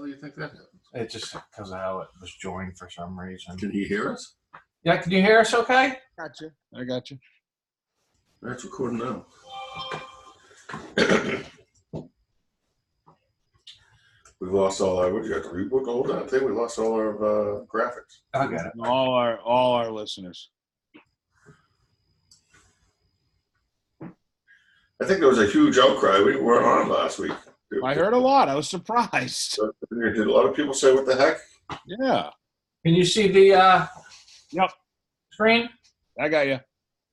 hell do you think that happened? It just because of how it was joined for some reason. Can he hear us? Yeah, can you hear us okay? Gotcha. I got you. That's recording now. We lost all our. What you have to reboot the whole damn thing? We lost all our graphics. I got it. All our listeners. I think there was a huge outcry. We weren't on last week. I heard a lot. I was surprised. Did a lot of people say, "What the heck"? Yeah. Can you see the Yep. screen? I got you.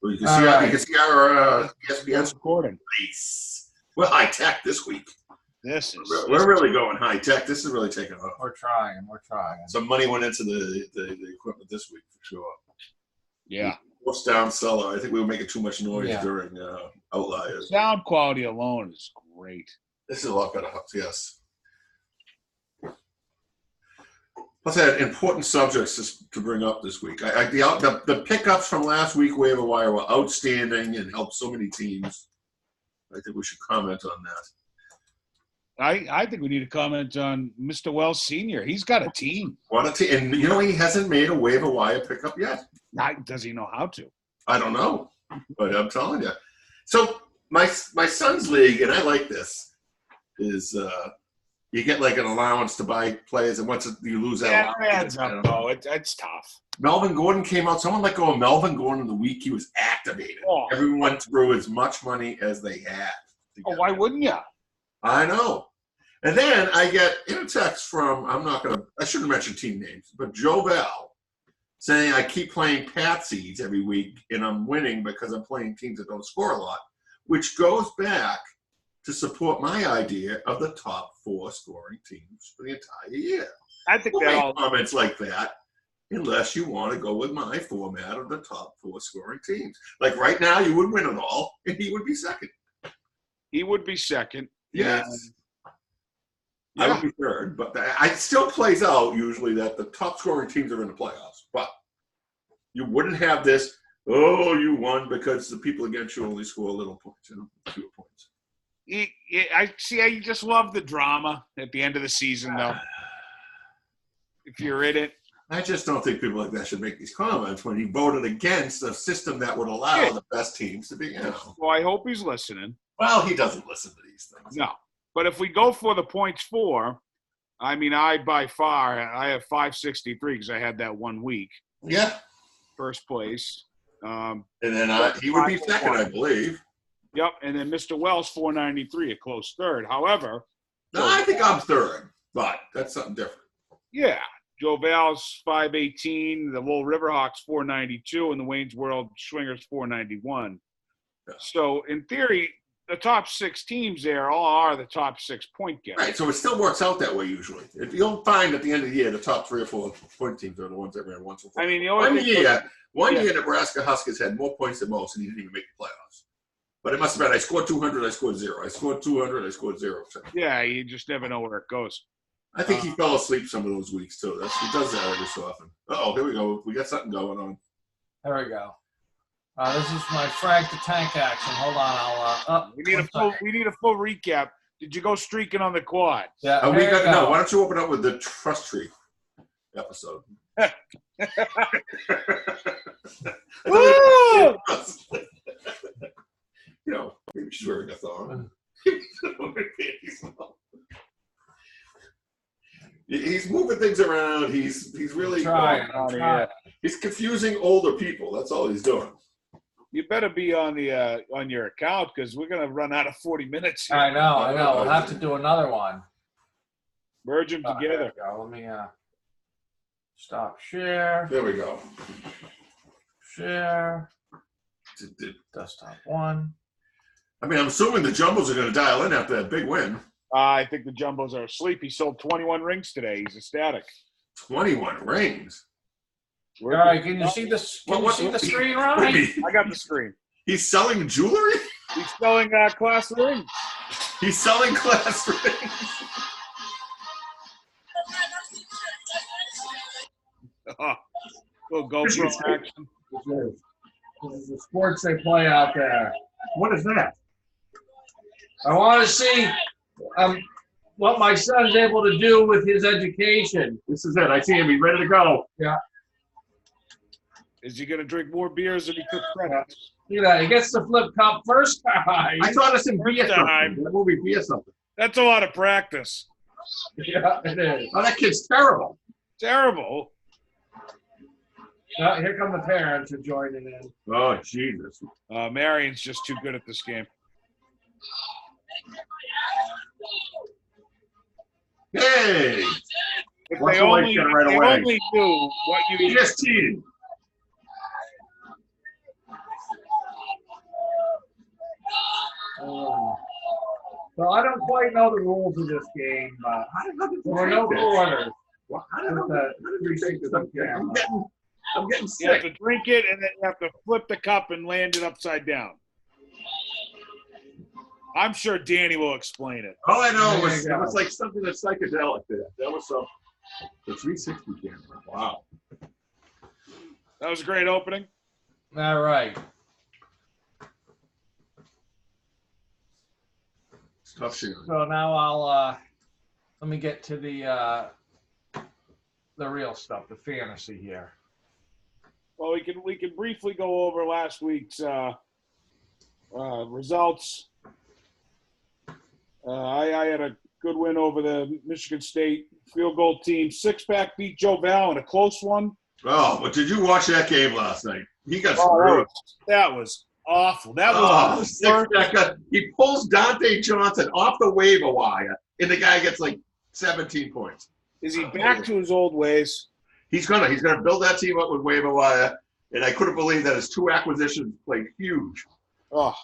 Well, you can see our, you can see our ESPN Recording. face. We're high tech this week. This is. We're really going high tech. This is really taking off. We're trying. Some money went into the equipment this week for sure. Yeah. Most down seller. I think we were making too much noise Yeah. during Outliers. Sound quality alone is great. This is a lot better. Yes. Plus, I had important subjects to bring up this week. The pickups from last week waiver wire were outstanding and helped so many teams. I think we should comment on that. I think we need to comment on Mr. Wells Sr. He's got a team. What a team! And you know he hasn't made a waiver wire pickup yet. Does he know how to? I don't know, but I'm telling you. So my son's league, and I like this, is you get like an allowance to buy players, and once you lose that allowance, it's tough. Melvin Gordon came out. Someone let go of Melvin Gordon the week he was activated. Oh. Everyone threw as much money as they had. Oh, why wouldn't you? I know. And then I get in a text from, I shouldn't mention team names, but Joe Bell saying I keep playing patsies every week and I'm winning because I'm playing teams that don't score a lot, which goes back to support my idea of the top 4 scoring teams for the entire year. I think We'll make comments like that unless you want to go with my format of the top 4 scoring teams. Like right now, you would win it all and he would be second. He would be second. Yes. I would be third, but it still plays out usually that the top scoring teams are in the playoffs. But you wouldn't have this, you won because the people against you only score a little points, fewer points. I just love the drama at the end of the season, though. If you're in it. I just don't think people like that should make these comments when he voted against a system that would allow the best teams to be. Well, I hope he's listening. Well, he doesn't listen to these things. No. But if we go for the points 4, I mean, I have 563 because I had that 1 week. Yeah. First place. And then he would be second, I believe. Yep. And then Mr. Wells, 493, a close third. However. I think I'm third, but that's something different. Yeah. Joe Val's 518, the Lowell Riverhawks 492, and the Wayne's World Swingers 491. Yeah. So, in theory, the top 6 teams there all are the top 6 point getters. Right, so it still works out that way usually. If you'll find at the end of the year, the top 3 or 4 point teams are the ones that ran once before. I mean, one year, Nebraska Huskers had more points than most, and he didn't even make the playoffs. But it must have been, I scored 200, I scored 0. I scored 200, I scored 0. Yeah, you just never know where it goes. I think he fell asleep some of those weeks, too. He does that every so often. Here we go. We got something going on. There we go. This is my Frank the Tank action. Hold on, we need a full recap. Did you go streaking on the quad? Yeah. No. Why don't you open up with the Trust Tree episode? Woo! Maybe she's wearing a thong. He's moving things around. He's really trying. He's confusing older people. That's all he's doing. You better be on your account because we're gonna run out of 40 minutes here. I know. We'll have to do another one. Merge them together. Let me stop share. There we go. Share. Desktop 1. I mean, I'm assuming the Jumbos are going to dial in after that big win. I think the Jumbos are asleep. He sold 21 rings today. He's ecstatic. 21 rings. All right, can you see this? Can you see the screen, Ronnie? I got the screen. He's selling jewelry? He's selling class rings. He's selling class rings. Little GoPro action. This is the sports they play out there. What is that? I want to see what my son's able to do with his education. This is it. I see him. He's ready to go. Is he going to drink more beers than he took credits? You know, he gets the flip cup first time. I saw this in Beer First time. Something. That movie Beer Something. That's a lot of practice. Yeah, it is. Oh, that kid's terrible. Terrible. Here come the parents who joining in. Oh, Jesus. Marion's just too good at this game. Hey! If Watch they the lights only, get right if they away. only knew what He you just cheated. So I don't quite know the rules of this game, but there were no quarters. Well, how did we take this? I'm getting you have sick. to drink it and then you have to flip the cup and land it upside down. I'm sure Danny will explain it. All I know There was you it go. was like something that's psychedelic there. That was some the 360 camera. Wow. That was a great opening. All right. It's tough shit. So now I'll let me get to the real stuff, the fantasy here. Well, we can briefly go over last week's results. I had a good win over the Michigan State field goal team. Six-pack beat Joe Val in a close one. Oh, but did you watch that game last night? He got Oh, screwed. that was awful. That Oh, was he pulls Dante Johnson off the waiver wire, and the guy gets like 17 points. Is he back to his old ways? He's gonna build that team up with waiver wire, and I couldn't believe that his 2 acquisitions played huge. Oh,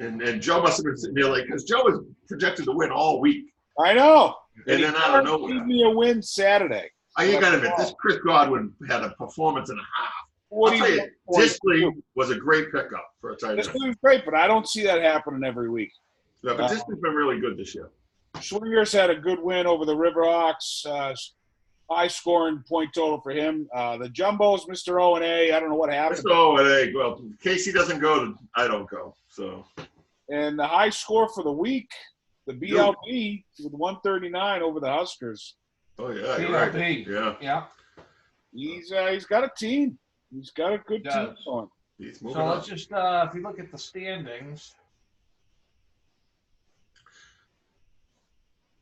And Joe must have been sitting there like, because Joe was projected to win all week, I know. and then out of nowhere, Give me a win Saturday. you gotta admit, this Chris Godwin had a performance and a half. What I'll do tell you you, want? Disley was a great pickup for a tight This end. was great, but I don't see that happening every week. Yeah, but Disley's been really good this year. Swingers had a good win over the Riverhawks. High scoring point total for him. The Jumbos, Mr. O and A. I don't know what happened. So, well, Casey doesn't go, I don't go. So, And the high score for the week, the BLP with 139 over the Huskers. oh yeah, you're right. BLP. Yeah, Yeah. He's got a team. He's got a good team Does. going. he's moving So on. let's just if you look at the standings,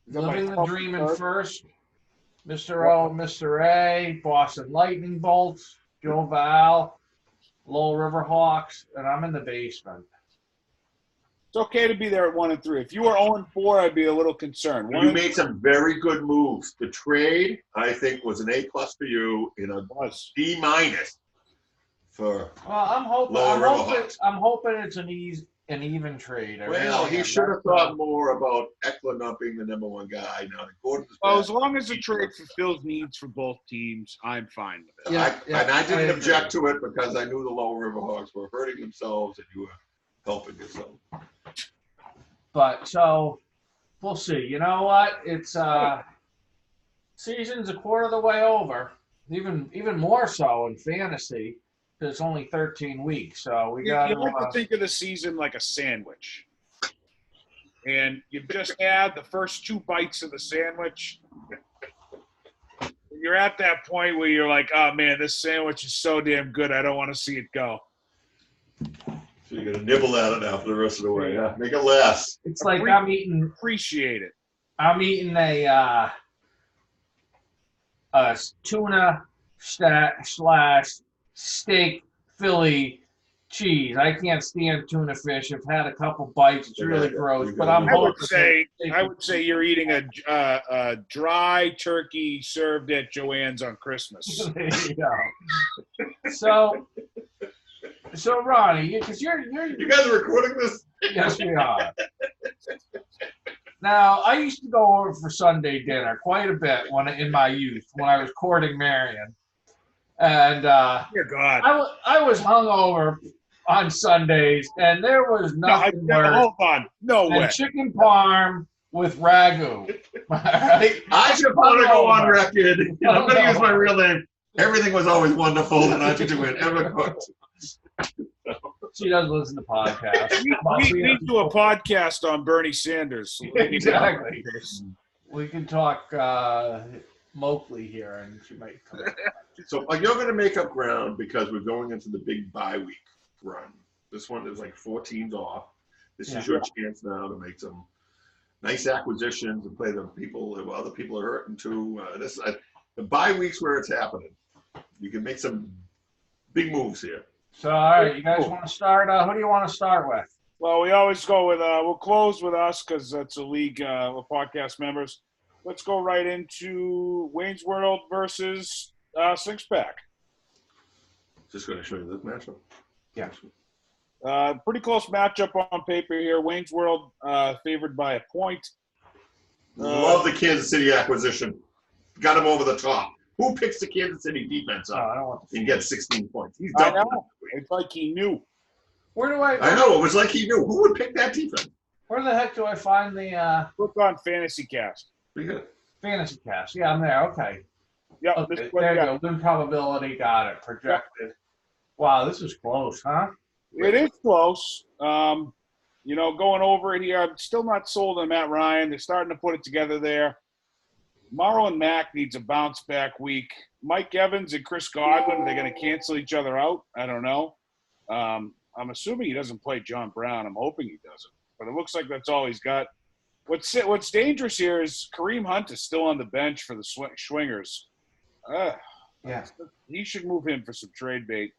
Is that my living the top dream in third? first. Mr. O, Mr. A, Boston Lightning Bolts, Joe Val, Lowell Riverhawks, and I'm in the basement. It's okay to be there at 1 and 3. If you were 0 and 4, I'd be a little concerned. You made some very good moves. The trade, I think, was an A+ for you and a Was. D- for. Well, I'm hoping. Lower I'm hoping, Riverhawks. I'm hoping it's an even trade. I Well, really he am. should have That's, thought more about Eckler not being the number 1 guy. Now that Gordon's Well, back. as long as the trade fulfills needs for both teams, I'm fine with it. And I didn't I object agree. to it because I knew the Lower Riverhawks were hurting themselves and you were helping yourself. But so we'll see. You know what? It's season's a quarter of the way over. Even more so in fantasy. It's only 13 weeks, so we got You like to think of the season like a sandwich. And you've just had the first 2 bites of the sandwich. You're at that point where you're like, oh, man, this sandwich is so damn good, I don't want to see it go. So you're going to nibble at it now for the rest of the way. Yeah, make it last. It's like I'm eating Appreciate it. a tuna slash steak Philly cheese. I can't stand tuna fish. I've had a couple bites. It's really gross. But I'm I would hoping. say you're eating a dry turkey served at Joanne's on Christmas. There you go. So Ronnie, because you're You guys are recording this? yes, we are. Now, I used to go over for Sunday dinner quite a bit in my youth when I was courting Marion, and Dear God. I was hungover on Sundays, and there was nothing worse Hold on. No than way. chicken parm with ragu. All right? I just want to go on record. I'm going to use my real name. Everything was always wonderful that I did win ever cooked. She does listen to podcasts. We do a podcast on Bernie Sanders. Exactly. We can talk Moakley here, and she might come. So you're going to make up ground because we're going into the big bye week run. This one is like 4 teams off. This is your chance now to make some nice acquisitions and play the people. Other people are hurting too. The bye week's where it's happening. You can make some big moves here. So, all right, you guys want to start? Who do you want to start with? Well, we always go with we'll close with us because that's a league of podcast members. Let's go right into Wayne's World versus Six Pack. Just going to show you this matchup. Yeah. Pretty close matchup on paper here. Wayne's World favored by a point. Love the Kansas City acquisition. Got him over the top. Who picks the Kansas City defense up I don't want to and gets 16 points? He's I done. know. It's like he knew. Where do I know. It was like he knew. Who would pick that defense? Where the heck do I find the Look on Fantasy Cast. Pretty good. fantasy cast? Yeah, I'm there. Okay. Yeah, Okay, there you go. Win probability. Got it. Projected. Wow, this is close, huh? It is close. Going over it here, I'm still not sold on Matt Ryan. They're starting to put it together there. Marlon Mack needs a bounce-back week. Mike Evans and Chris Godwin, are they going to cancel each other out? I don't know. I'm assuming he doesn't play John Brown. I'm hoping he doesn't. But it looks like that's all he's got. What's dangerous here is Kareem Hunt is still on the bench for the Swingers. Yeah. He should move him for some trade bait.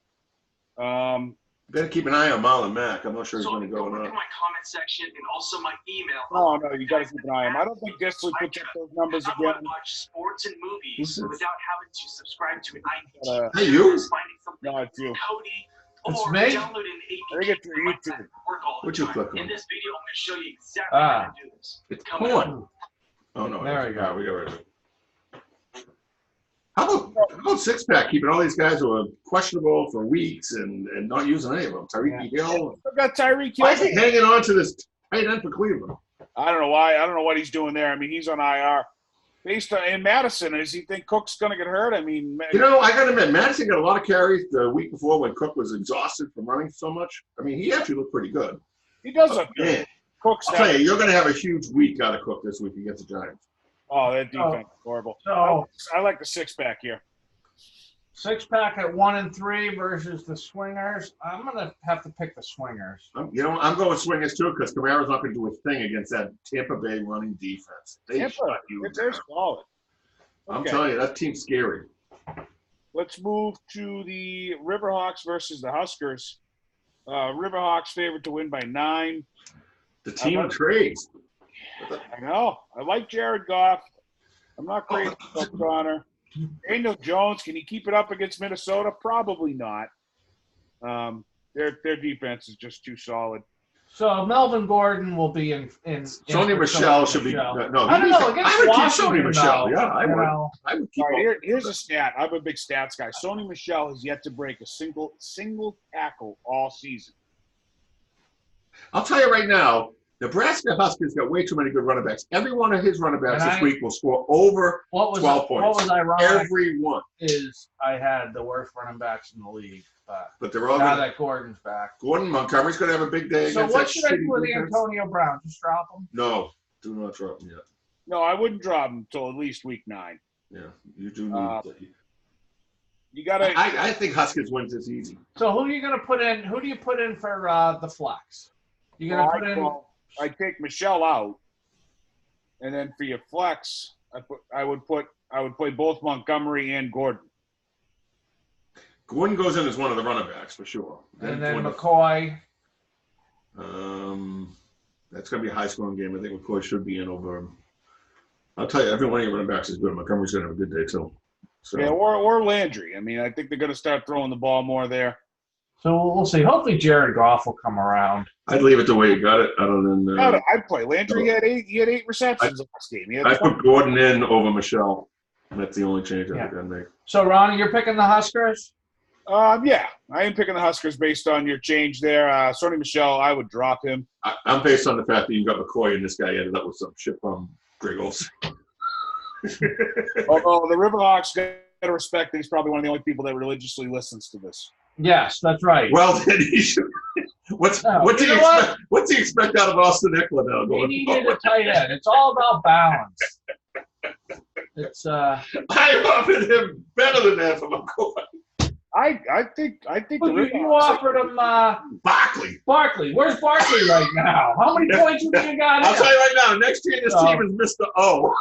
Better keep an eye on Marlon Mack. I'm not sure he's going to go or look not. at my comment section and also my email. Oh, no, you got to keep an eye on him. I don't think Disley puts up those numbers I again. want to watch sports and movies without having to subscribe to an IPTV. Hey, you? Finding something No, it's you. Cody It's or me? download an APK. I think it's your YouTube. What'd you click on? In this video, I'm going to show you exactly how to do this. It's coming porn. Oh, no. There we go. We got it. How about Six Pack keeping all these guys who are questionable for weeks and not using any of them? Tyreek Hill. Still got Tyreek Why is he Hill. hanging on to this tight end for Cleveland? I don't know why. I don't know what he's doing there. I mean, he's on IR. Based on in Madison, does he think Cook's going to get hurt? I mean, I got to admit, Madison got a lot of carries the week before when Cook was exhausted from running so much. I mean, he actually looked pretty good. he does look good. Man, Cook's I'll tell you, you're going to have a huge week out of Cook this week against the Giants. Oh, that defense is horrible. So I like the six-pack here. Six Pack at 1-3 versus the Swingers. I'm gonna have to pick the Swingers. I'm going Swingers too because Kamara's not going to do a thing against that Tampa Bay running defense. They Tampa, shut you they're down. solid. I'm Okay. telling you, that team's scary. Let's move to the Riverhawks versus the Huskers. Riverhawks favored to win by 9. The team of trades. I know. I like Jared Goff. I'm not crazy about Connor. Daniel Jones, can he keep it up against Minnesota? Probably not. Their defense is just too solid. So Melvin Gordon will be in Sony Michelle should be. No, I don't know. Against I would keep Washington, Sony Michelle. though, Yeah, I you would. know. I would keep. All him. right, here's a stat. I'm a big stats guy. Sony Michelle has yet to break a single tackle all season. I'll tell you right now, Nebraska Huskers got way too many good running backs. Every one of his running backs And this week will score over 12 What points. was ironic Every one. is I had the worst running backs in the league, But they're all now going to. that Gordon's back. Gordon Montgomery's going to have a big day So against what that should I do shitty with defense. Antonio Brown? Just drop him? No, do not drop him yet. No, I wouldn't drop him until at least week 9. Yeah, you do need. You got to. I think Huskers wins this easy. So who are you going to put in? Who do you put in for the flex? You going to put in? I take Michelle out, and then for your flex, I would play both Montgomery and Gordon. Gordon goes in as one of the running backs for sure. And then Gordon- McCoy. That's going to be a high-scoring game. I think McCoy should be in over him. I'll tell you, every one of your running backs is good. Montgomery's going to have a good day too. So Yeah, or Landry. I mean, I think they're going to start throwing the ball more there. So we'll see. Hopefully Jared Goff will come around. I'd leave it the way you got it. Other than I'd play Landry. He had 8 receptions last game. He had I 20. put Gordon in over Michelle. That's the only change I think I'd make. So Ronnie, you're picking the Huskers? Yeah, I am picking the Huskers based on your change there. Sony Michelle, I would drop him. I'm based on the fact that you got McCoy and this guy ended up with some shit from Greg Olsen. Although the Riverhawks got to respect that he's probably one of the only people that religiously listens to this. Yes, that's right. Well, then he should. What's he expect out of Austin Eckler now? He needed a tight end. It's all about balance. It's I offered him better than that for McCoy. I think well, you offered him Barkley. Barkley. Where's Barkley right now? How many points do you got? I'll tell you right now. Next year, this team is Mr. O.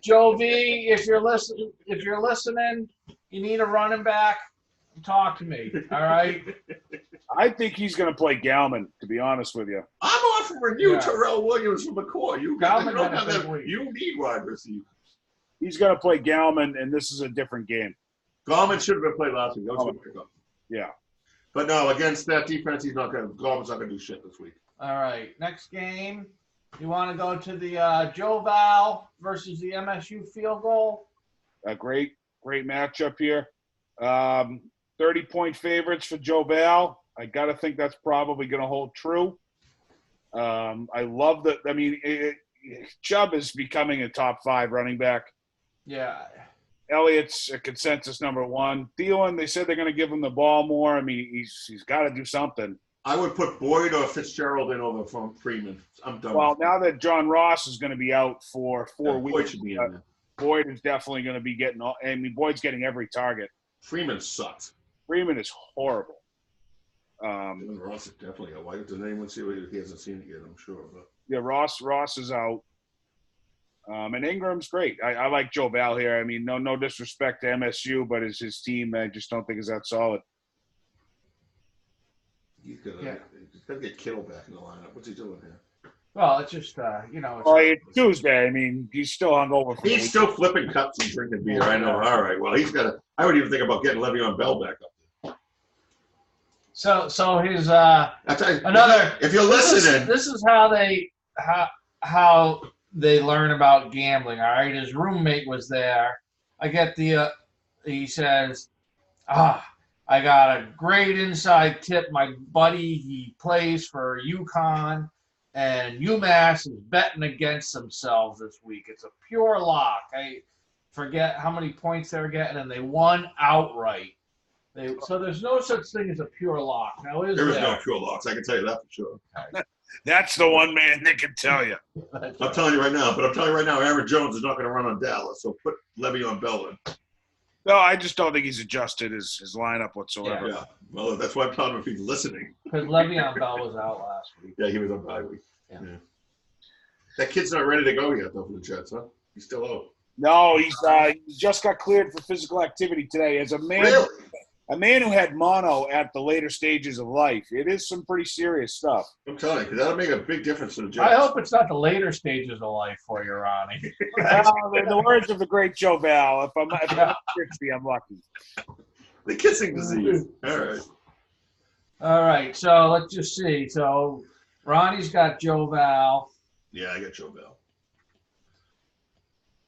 Joe V, if you're listening, you need a running back. Talk to me. All right. I think he's going to play Galman, to be honest with you. I'm offering you Terrell Williams from McCoy. You need wide receivers. He's going to play Galman, and this is a different game. Gallman should have been played last week. Yeah. But no, against that defense, Gallman's not going to do shit this week. All right. Next game, you want to go to the Joe Val versus the MSU field goal? A great matchup here. 30-point favorites for Joe Val. I got to think that's probably going to hold true. I love that. I mean, Chubb is becoming a top 5 running back. Yeah. Elliott's a consensus number 1. Thielen, they said they're going to give him the ball more. I mean, he's got to do something. I would put Boyd or Fitzgerald in over from Freeman. I'm done. Well, now that John Ross is going to be out for 4 weeks, Boyd should be in there. Boyd is definitely going to be getting all. I mean, Boyd's getting every target. Freeman sucks. Freeman is horrible. Ross is definitely out. Why did the name? Let's see what he hasn't seen it yet. I'm sure. But. Yeah, Ross is out. And Ingram's great. I like Joe Val here. I mean, no disrespect to MSU, but it's his team. I just don't think is that solid. He's gonna get Kittle back in the lineup. What's he doing here? Well, it's just It's Tuesday. I mean, he's still hungover. He's still flipping cups and drinking beer. I know. All right. Well, he's got to. I would even think about getting Le'Veon Bell back up there. So his another. If you're listening, this is how they learn about gambling. All right, his roommate was there. I get he says, I got a great inside tip. My buddy, he plays for UConn, and UMass is betting against themselves this week. It's a pure lock. I forget how many points they were getting, and they won outright. So there's no such thing as a pure lock. Now, there is no pure locks. I can tell you that for sure. That's the one man that can tell you. I'm telling you right now. But I'm telling you right now, Aaron Jones is not going to run on Dallas. So put Le'Veon Bell in. No, I just don't think he's adjusted his lineup whatsoever. Yeah. Well, that's why I'm telling him if he's listening. Because Le'Veon Bell was out last week. Yeah, he was on bye week. Yeah. That kid's not ready to go yet, though, for the Jets, huh? He's still out. No, he just got cleared for physical activity today. As a man, really? A man who had mono at the later stages of life, it is some pretty serious stuff. I'm telling you, because that'll make a big difference to the Jets. I hope it's not the later stages of life for you, Ronnie. In the words of the great Joe Val, if I'm 60, I'm lucky. The kissing disease. All right. All right, so let's just see. So Ronnie's got Joe Val. Yeah, I got Joe Val.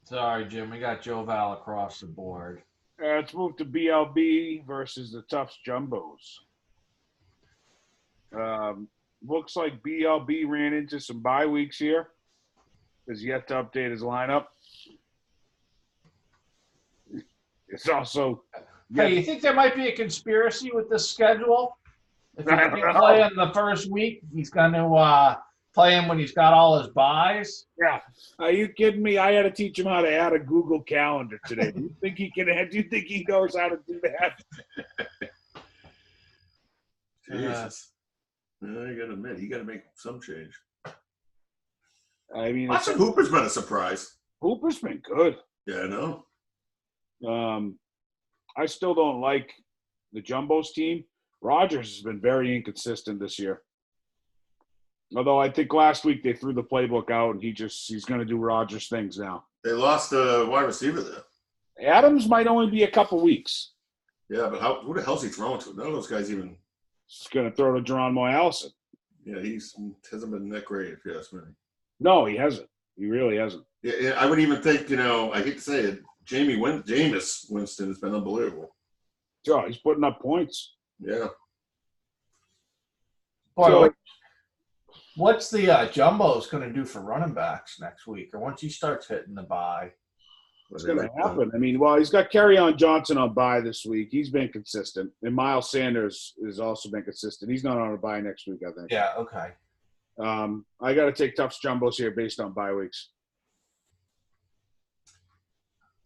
Sorry, Jim. We got Joe Val across the board. Let's move to BLB versus the Tufts Jumbos. Looks like BLB ran into some bye weeks here. Has yet to update his lineup. It's also. Hey, you think there might be a conspiracy with this schedule? If he's going to know. play in the first week, he's going to play him when he's got all his buys? Yeah. Are you kidding me? I had to teach him how to add a Google Calendar today. Do you think he can? Do you think he knows how to do that? Jesus. You got to admit, you got to make some change. I mean, Austin Hooper's been a surprise. Hooper's been good. Yeah, I know. I still don't like the Jumbos team. Rogers has been very inconsistent this year. Although I think last week they threw the playbook out and he's going to do Rogers things now. They lost the wide receiver there. Adams might only be a couple weeks. Yeah, but who the hell's he throwing to? None of those guys even. He's going to throw to Geronimo Allison. Yeah, he hasn't been that great, if you ask me. No, he hasn't. He really hasn't. Yeah, I would even think, I hate to say it, Jameis Winston has been unbelievable. Oh, he's putting up points. Yeah. Boy, what's the Jumbos going to do for running backs next week, or once he starts hitting the bye? What's going to happen? I mean, well, he's got Kerryon Johnson on bye this week. He's been consistent. And Miles Sanders has also been consistent. He's not on a bye next week, I think. Yeah, okay. I got to take Tufts Jumbos here based on bye weeks.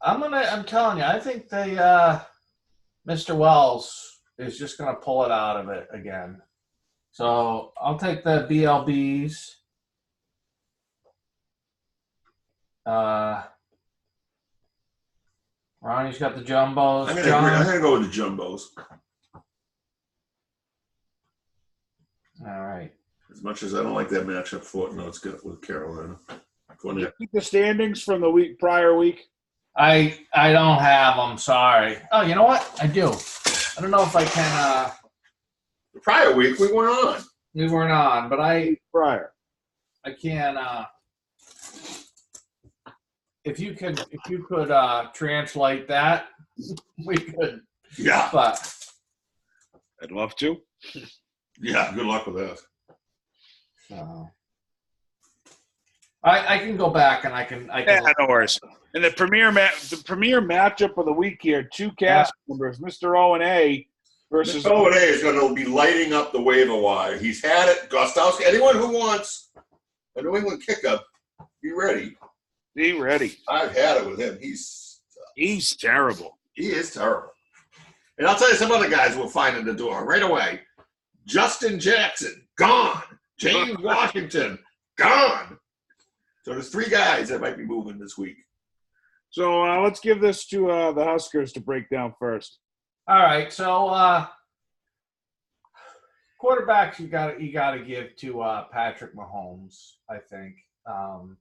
I'm telling you, I think Mr. Wells is just gonna pull it out of it again. So I'll take the BLBs. Ronnie's got the jumbos. I'm gonna go with the jumbos. All right. As much as I don't like that matchup, Fortnote's good with Carolina. Did you keep the standings from the prior week? I don't have them. Sorry. Oh, you know what? I do. I don't know if I can. The prior week we weren't on. We weren't on, but I can. If you could translate that, we could. Yeah. But I'd love to. Yeah. Good luck with that. I can go back and I can. Yeah, no worries. And the premier matchup of the week here, two cast members, Mr. O&A versus Mr. O&A is going to be lighting up the waiver wire. He's had it. Gostowski, anyone who wants a New England kicker, be ready. Be ready. I've had it with him. He's terrible. He is terrible. And I'll tell you some other guys we'll find in the door right away. Justin Jackson, gone. James Washington, gone. So there's 3 guys that might be moving this week. So let's give this to the Huskers to break down first. All right. So quarterbacks you got to give to Patrick Mahomes, I think.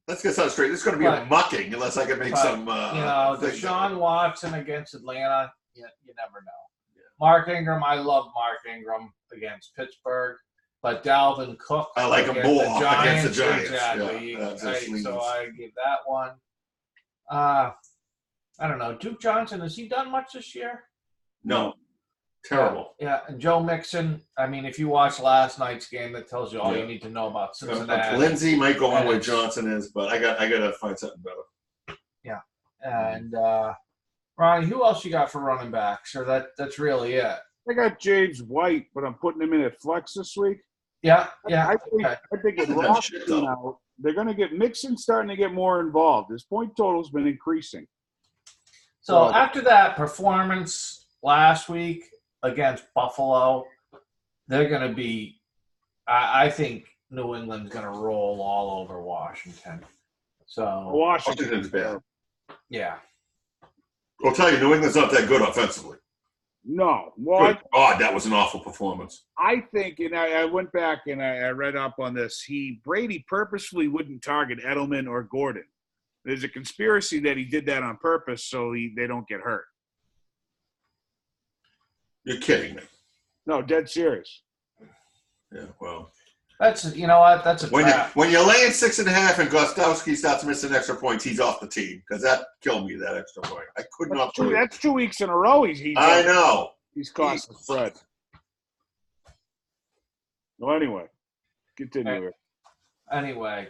Let's get something straight. This is going to be a mucking unless I can make some. Deshaun Watson against Atlanta, you never know. Yeah. Mark Ingram, I love Mark Ingram against Pittsburgh, but Dalvin Cook. I like him more against the Giants. Exactly. Yeah, so I give that one. I don't know. Duke Johnson, has he done much this year? No. Terrible. Yeah, and Joe Mixon. I mean, if you watch last night's game, that tells you all you need to know about Cincinnati. Lindsey might go on where Johnson is, but I got to find something better. Yeah, and Ronnie, who else you got for running backs? Or that's really it. I got James White, but I'm putting him in at flex this week. Yeah. I think with Robinson out, they're going to get Mixon starting to get more involved. His point total's been increasing. So after that performance last week against Buffalo, they're going to be – I think New England's going to roll all over Washington. So Washington's bad. Yeah. I'll tell you, New England's not that good offensively. No. Well, that was an awful performance. I think, and I went back and I read up on this, Brady purposefully wouldn't target Edelman or Gordon. There's a conspiracy that he did that on purpose so they don't get hurt. You're kidding me. No, dead serious. Yeah, well. That's, you know what, that's a trap. When you're laying 6.5 and Gostowski starts missing extra points, he's off the team because that killed me, that extra point. I could not believe it. That's 2 weeks in a row I know. He's cost the spread. Well, anyway, continue here. Anyway,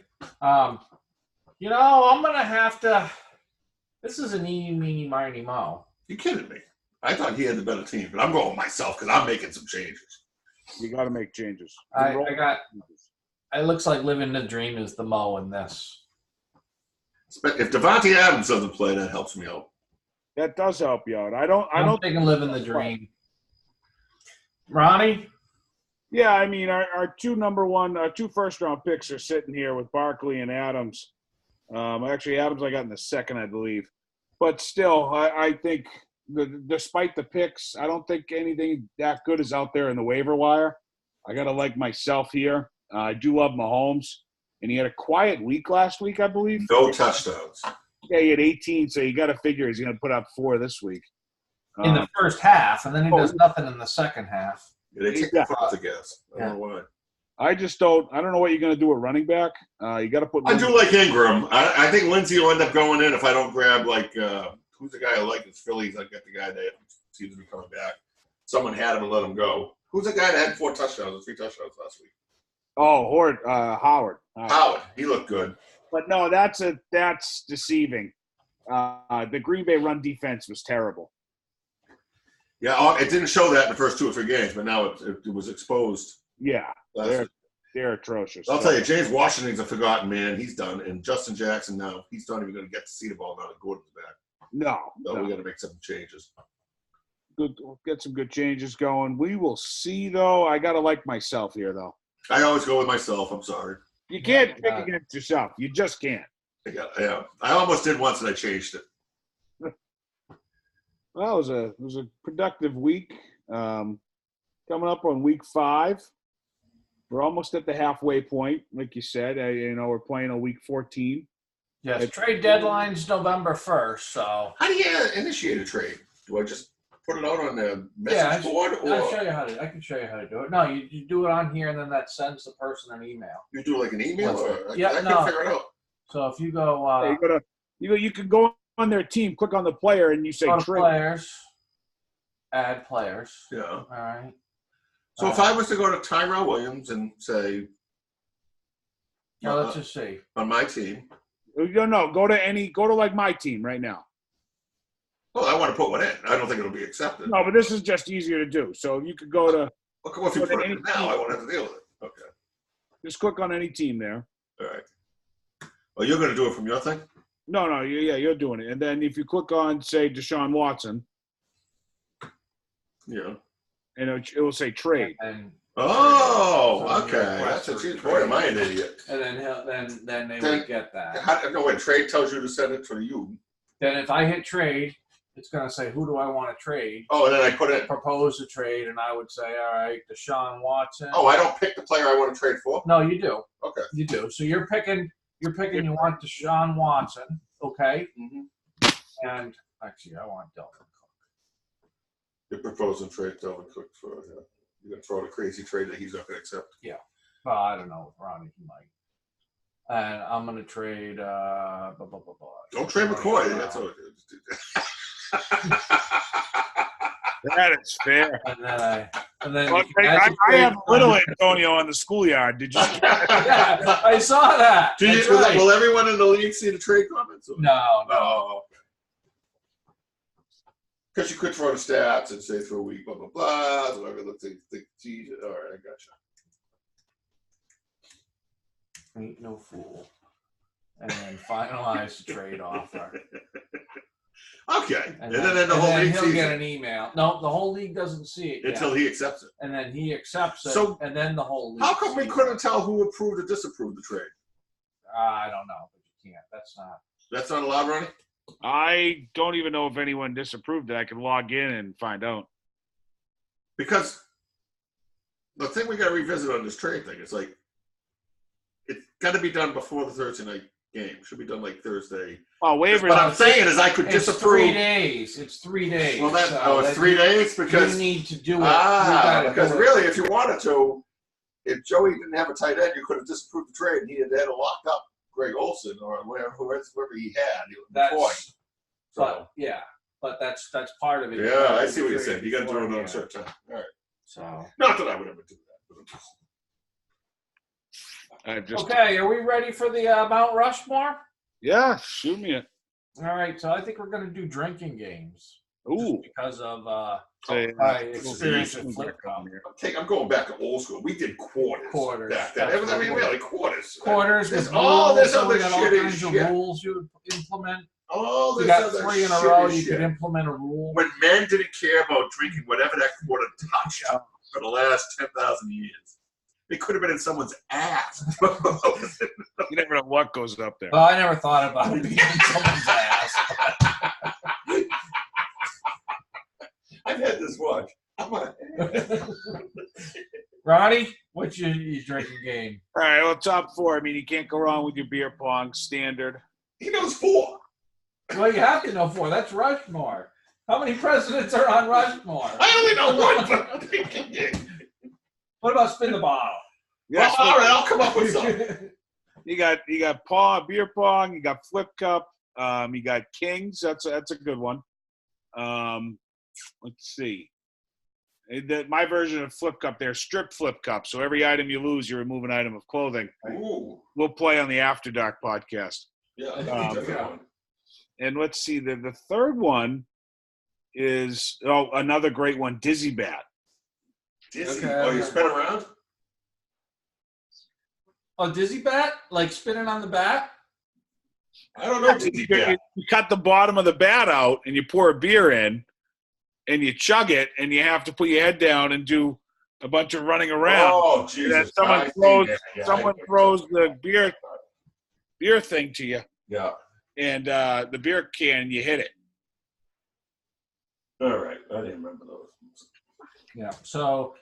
you know, I'm going to have to – this is an eeny, meeny, miny, mo. You kidding me? I thought he had the better team, but I'm going with myself because I'm making some changes. You got to make changes. It looks like living the dream is the mo in this. If Devontae Adams doesn't play, that helps me out. That does help you out. I'm thinking living the dream. Ronnie? Yeah, I mean, our two first-round picks are sitting here with Barkley and Adams. Actually, Adams I got in the second, I believe. But still, I think despite the picks, I don't think anything that good is out there in the waiver wire. I got to like myself here. I do love Mahomes. And he had a quiet week last week, I believe. No touchdowns. Yeah, he had 18, so you got to figure he's going to put up 4 this week. In the first half, and then he does nothing in the second half. Yeah, they take the foot, I guess. I don't know why. I don't know what you're going to do at running back. You got to put. I do like Ingram. I think Lindsey will end up going in if I don't grab who's the guy I like? It's Phillies. I got the guy that seems to be coming back. Someone had him and let him go. Who's the guy that had 4 touchdowns or 3 touchdowns last week? Oh, Howard. Howard. He looked good. But no, that's deceiving. The Green Bay run defense was terrible. Yeah, it didn't show that in the first 2 or 3 games, but now it was exposed. Yeah, they're atrocious. I'll tell you, James Washington's a forgotten man. He's done. And Justin Jackson now, he's not even going to get to see the ball now that Gordon's back. No. So we got to make some changes. Good. We'll get some good changes going. We will see, though. I got to like myself here, though. I always go with myself. I'm sorry. You can't pick against yourself. You just can't. I almost did once and I changed it. Well, it was a productive week. Coming up on week 5. We're almost at the halfway point, like you said. We're playing on week 14. Yes, trade deadline's November 1st, so. How do you initiate a trade? Do I just put it out on the message board? Or I can show you how to do it. No, you do it on here, and then that sends the person an email. you do like an email? Or, I no. can't figure it out. So if you go, You can go on their team, click on the player, and you say go to trade. players, add players. Yeah. All right. So if I was to go to Tyrell Williams and say, Now let's just see. on my team, No, go to like my team right now. well, I want to put one in. I don't think it'll be accepted. No, but this is just easier to do. So you could go to Well, if you put it in now, I won't have to deal with it. Okay. just click on any team there. All right. Well, you're going to do it from your thing? No, you're doing it. And then if you click on, say, Deshaun Watson, Yeah. and it will say trade. And Oh, So okay. That's a cheat. Boy, am I an idiot. then they would get that. No, when trade tells you to send it to you. Then if I hit trade, it's going to say, who do I want to trade? Oh, and then I put it. Propose a trade, and I would say, all right, Deshaun Watson. Oh, I don't pick the player I want to trade for? No, you do. Okay. You do. So you're picking, you want Deshaun Watson, okay? Mm-hmm. And actually, I want Delvin Cook. You're proposing trade Delvin Cook for, you're going to throw out a crazy trade that he's not going to accept. Well, I don't know. Ronnie, he might. And I'm going to trade, Don't trade McCoy. That's all. That is fair. And then I have little Antonio on the schoolyard. Did you? Yeah, I saw that. That's right. Will everyone in the league see the trade comments? No. Oh, okay. Because you could throw the stats and say for a week, blah, blah, blah. So I would look to see. All right, I gotcha. Ain't no fool. And then finalize the trade offer. Okay. And then the whole then league he'll sees get it an email. No, the whole league doesn't see it until yet. he accepts it. And then he accepts it. So and then the whole league. How come we sees couldn't it. tell who approved or disapproved the trade? I don't know, but you can't. That's not allowed, Ronnie? I don't even know if anyone disapproved it. I can log in and find out. Because the thing we got to revisit on this trade thing is like, it's got to be done before the Thursday night game. Should be done like Thursday. Oh, waivers. What I'm saying is I could It's disapprove. 3 days. It's 3 days. Well, it's that 3 days because you need to do it. because really, if you wanted to, if Joey didn't have a tight end, you could have disapproved the trade, and he had locked up Greg Olson or whoever he had before. But that's part of it. Yeah, I see what you're saying. You got to do it on a certain time. All right. So Not that I would ever do that. okay, are we ready for the Mount Rushmore? Yeah, shoot me it. All right, so I think we're going to do drinking games. Ooh. Because of Say, my experience with Flip Cup. I'm going back to old school. We did quarters. Back then. That's I mean, really, quarters. Quarters. There's with all rules, this other we got all shitty kinds of shit. rules you would implement. All You this got other 3 in a shitty row, you shit. could implement a rule. When men didn't care about drinking whatever that quarter touched for the last 10,000 years. It could have been in someone's ass. You never know what goes up there. Well, I never thought about it being in someone's ass. I've had this watch. Ronnie, what's your drinking game? All right, well, top 4. I mean, you can't go wrong with your beer pong standard. He knows 4. Well, you have to know 4. That's Rushmore. How many presidents are on Rushmore? I only know 1 for a drinking game. What about spin the bottle? Yeah, Well, all right, I'll come up with something. You got beer pong. You got flip cup. You got kings. That's a good one. Let's see. My version of flip cup there, strip flip cup. So every item you lose, you remove an item of clothing. Ooh. We'll play on the After Dark podcast. Yeah. Yeah. And let's see. The third one is another great one, Dizzy Bat. Dizzy. Okay. Oh, you spin around? Oh, dizzy bat? Like spinning on the bat? I don't know Tizzy Cat. You cut the bottom of the bat out and you pour a beer in and you chug it and you have to put your head down and do a bunch of running around. Oh, And Jesus. then someone throws the beer thing to you. Yeah. And the beer can, you hit it. All right. I didn't remember those. Yeah. So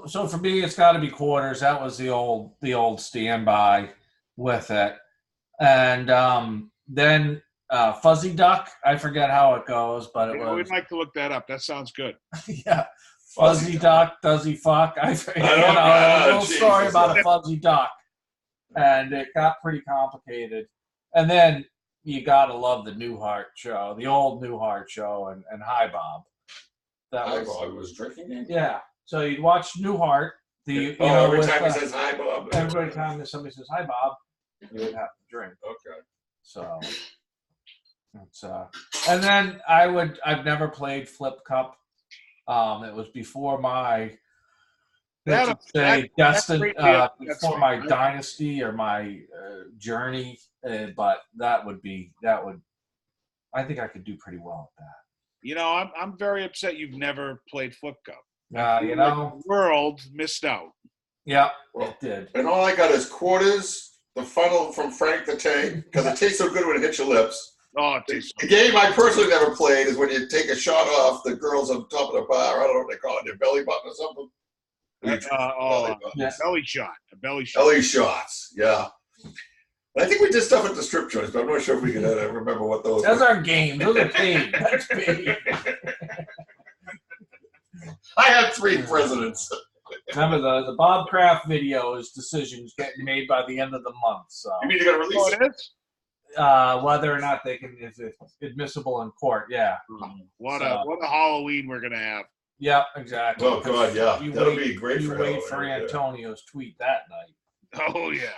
for me, it's got to be quarters. That was the old standby with it, and then Fuzzy Duck. I forget how it goes, but it was. We'd like to look that up. That sounds good. Yeah. Fuzzy Duck, does he fuck? A little story about a fuzzy duck, and it got pretty complicated. And then you gotta love the Newhart show, the old Newhart show, and Hi Bob. Hi Bob was drinking game? Yeah. So you'd watch Newhart. Every time he says hi, Bob. Every time that somebody says hi, Bob, you would have to drink. Okay. So it's and then I've never played Flip Cup. It was before my before my dynasty or my journey, but that would I think I could do pretty well at that. You know, I'm very upset you've never played Flip Cup. The world missed out. Yeah, well, it did. And all I got is quarters, the funnel from Frank the Tank, because it tastes so good when it hits your lips. Oh, it tastes The game I personally never played is when you take a shot off the girls on top of the bar. I don't know what they call it, their belly button or something. Belly shot. A belly shot. Belly shots, yeah. I think we did stuff at the strip joints, but I'm not sure if we can remember what those Those were. aren't games. Those are paid. That's paid. I had 3 presidents. Remember the Bob Kraft video is decisions getting made by the end of the month. So You mean you're going to release it? is? whether or not they can, if it's admissible in court, yeah. What a Halloween we're gonna have. Yeah, exactly. Oh, God, yeah. That'll be great You for wait Halloween, for yeah. Antonio's tweet that night. Oh yeah.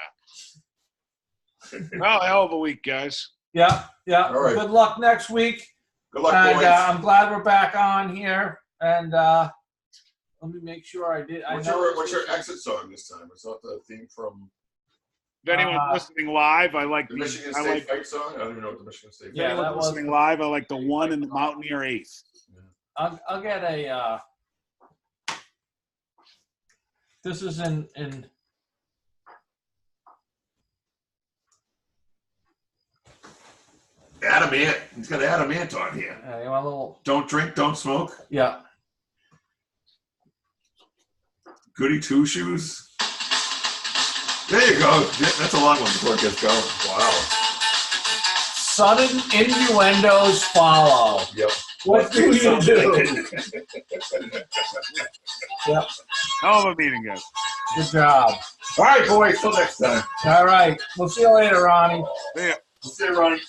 Well, hell of a week, guys. Yeah. All right. Good luck next week. Good luck, And boys. I'm glad we're back on here. And let me make sure I did. What's your exit song this time? It's not the theme from If anyone's listening live, I like the Michigan State fight song. I don't even know what the Michigan State. Yeah, If that anyone's was- listening live, I like the one in the Mountaineer 8th. I'll get a. This is in. Adamant. He's got Adamant on here. You want a little? Don't drink, don't smoke. Yeah. Goody two shoes. There you go. That's a long one before it gets going. Wow. Sudden innuendos follow. Yep. What do you do? Yep. Hell of a meeting, guys. Good job. All right, boys. Till next time. All right. We'll see you later, Ronnie. See ya. See you, Ronnie.